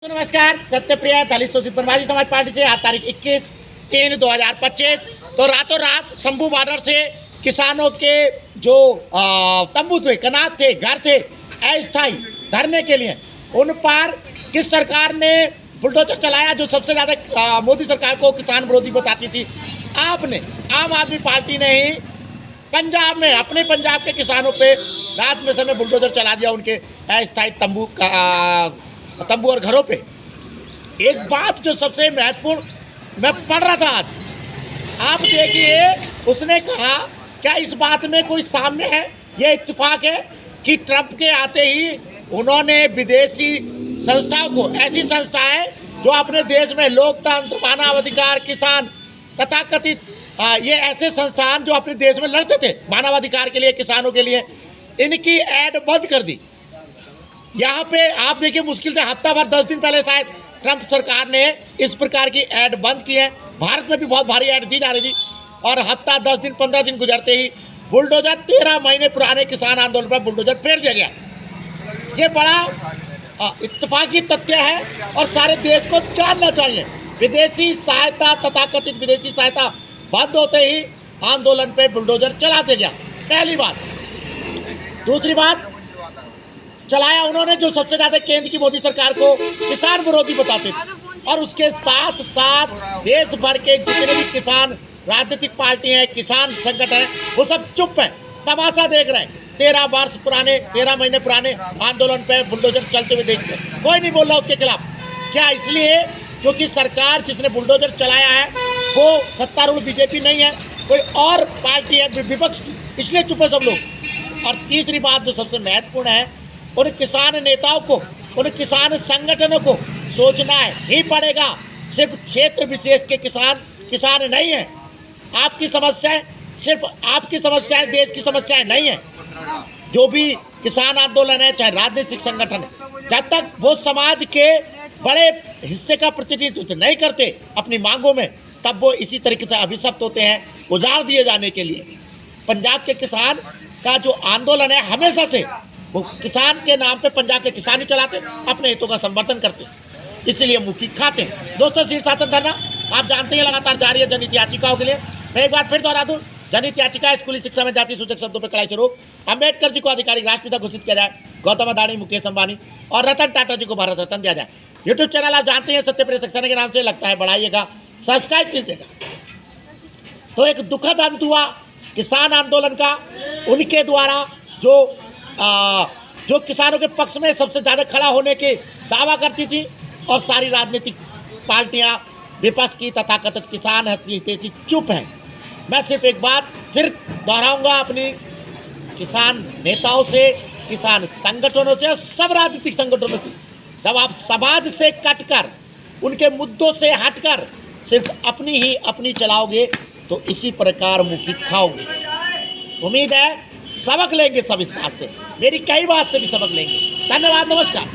तो नमस्कार, सत्यप्रिया दलित शोषित वनवासी समाज पार्टी से आज तारीख 21/3/2025 तो रातों रात शंभू बॉर्डर से किसानों के जो तंबू थे, कनात थे, घर थे अस्थायी धरने के लिए, उन पर किस सरकार ने बुलडोजर चलाया जो सबसे ज़्यादा मोदी सरकार को किसान विरोधी बताती थी। आपने आम आदमी पार्टी ने ही पंजाब में अपने पंजाब के किसानों पे रात में समय बुलडोजर चला दिया, उनके अस्थायी तंबू और घरों पे। एक बात जो सबसे महत्वपूर्ण मैं पढ़ रहा था आज, आप देखिए, उसने कहा क्या इस बात में कोई सामने है, ये इत्तेफाक है कि ट्रंप के आते ही उन्होंने विदेशी संस्थाओं को, ऐसी संस्थाएं जो अपने देश में लोकतंत्र, मानवाधिकार, किसान तथाकथित ये ऐसे संस्थान जो अपने देश में लड़ते थे मानवाधिकार के लिए, किसानों के लिए, इनकी ऐड बंद कर दी। यहाँ पे आप देखिए, मुश्किल से हफ्ता भर 10 दिन पहले शायद ट्रंप सरकार ने इस प्रकार की ऐड बंद की है। भारत में भी बहुत भारी ऐड दी जा रही थी और हफ्ता 10 दिन 15 दिन गुजरते ही बुलडोजर, 13 महीने पुराने किसान आंदोलन पर बुलडोजर फेर दिया गया। ये बड़ा इत्तेफाकी तथ्य है और सारे देश को जानना चाहिए। विदेशी सहायता, तथाकथित विदेशी सहायता बंद होते ही आंदोलन पे बुलडोजर चला दिया गया, पहली बात। दूसरी बात, चलाया उन्होंने जो सबसे ज़्यादा केंद्र की मोदी सरकार को किसान विरोधी बताते थे, और उसके साथ साथ देश भर के जितने भी किसान राजनीतिक पार्टी हैं, किसान संगठन हैं, वो सब चुप हैं, तमाशा देख रहे हैं। 13 महीने पुराने आंदोलन पे बुलडोजर चलते हुए देखते हैं, कोई नहीं बोल रहा उसके खिलाफ। क्या इसलिए क्योंकि सरकार जिसने बुलडोजर चलाया है वो सत्तारूढ़ बीजेपी नहीं है, कोई और पार्टी है विपक्ष की, इसलिए चुप है सब लोग। और तीसरी बात जो सबसे महत्वपूर्ण है, उन किसान नेताओं को, उन किसान संगठनों को सोचना ही पड़ेगा। सिर्फ क्षेत्र विशेष के किसान नहीं हैं। आपकी समस्याएं सिर्फ आपकी समस्याएं, देश की समस्याएं नहीं है। जो भी किसान आंदोलन है, चाहे राजनीतिक संगठन है, जब तक वो समाज के बड़े हिस्से का प्रतिनिधित्व नहीं करते अपनी मांगों में, तब वो इसी तरीके से अभिशप्त होते हैं, उजाड़ दिए जाने के लिए। पंजाब के किसान का जो आंदोलन है, हमेशा से वो किसान के नाम पे पंजाब के किसान ही चलाते, अपने हितों का समर्थन करते, इसलिए मुखी खाते हैं। दोस्तों, शीर्षासन धरना आप जानते हैं लगातार जारी है जनहित याचिकाओं के लिए। मैं एक बार फिर दोहरा दूं, जनहित याचिका स्कूली शिक्षा में जाति सूचक शब्दों पर कड़ाई से रोक, अम्बेडकर जी को आधिकारिक राष्ट्रपिता घोषित किया जाए, गौतम अदानी, मुकेश अंबानी और रतन टाटा जी को भारत रत्न दिया जाए। यूट्यूब चैनल आप जानते हैं सत्यप्रिया सक्सेना के नाम से, लगता है बढ़ाइएगा, सब्सक्राइब कीजिएगा। तो एक दुखद अंत हुआ किसान आंदोलन का, उनके द्वारा जो किसानों के पक्ष में सबसे ज़्यादा खड़ा होने के दावा करती थी, और सारी राजनीतिक पार्टियां विपक्ष की तथाकथित किसान हितैषी चुप हैं। मैं सिर्फ एक बात फिर दोहराऊंगा अपनी किसान नेताओं से, किसान संगठनों से, सब राजनीतिक संगठनों से, जब आप समाज से कटकर, उनके मुद्दों से हटकर सिर्फ अपनी चलाओगे तो इसी प्रकार मुखी खाओगे। उम्मीद है सबक लेंगे सब इस बात से, मेरी कई बात से भी सबक लेंगे। धन्यवाद, नमस्कार।